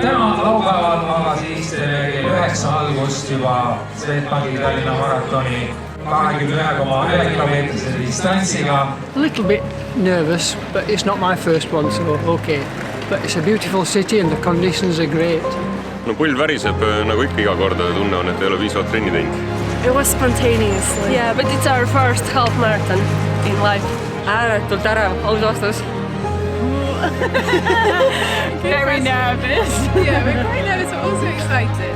Täna laupäeval aga siis kell 9 algust juba Swedbanki Tallinna Maratoni 21,1 kilomeetrise distantsiga. A little bit nervous, but it's not my first one, so okay. But it's a beautiful city and the conditions are great. No pull väriseb nagu ikka iga kord, tunne on, et ei ole piisavalt trenni teinud. It was spontaneous. Yeah, but it's our first half marathon in life. Ääretult ärev, aus vastus. Very nervous. Yeah, we're quite nervous but also excited.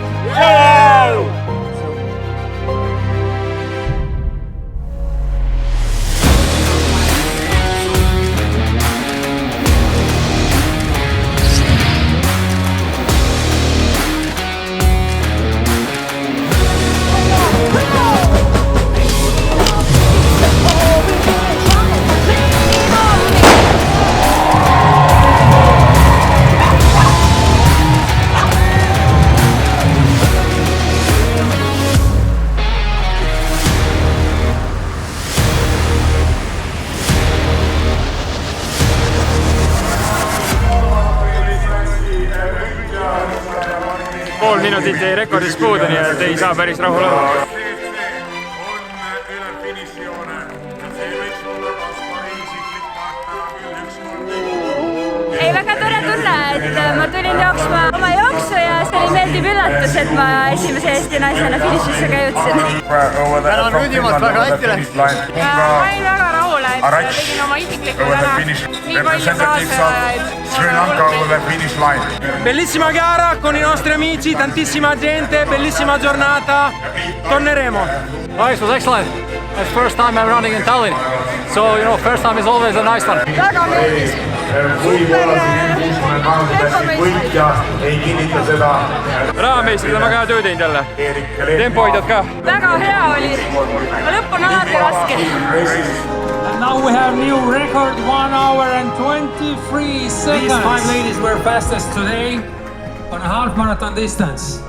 Pool minutit jäi rekordist puudu, nii et ei saa päris rahul olla. Ei, väga tore tunne, et ma tulin jooksma oma jooksu ja see oli meeldiv üllatus, et ma esimese Eesti naisena finišisse ka jõudsin. Tänan Rüdimalt, väga hästi läks. Ma olin väga rahul, et tegin oma isikliku täna nii palju kaasajaid. Bellissima gara con i nostri amici, tantissima gente, bellissima giornata. Torneremo. Nice, was excellent. It's first time I'm running in Tallinn. So, you know, first time is always a nice one. Väga meeldis. Rahameistrid on väga hea töö teinud jälle. Tempo hoidjad ka. Väga hea oli. Lõpp on alati raske. And now we have new record, 1 hour and 23 seconds. These 5 ladies were fastest today on a half marathon distance.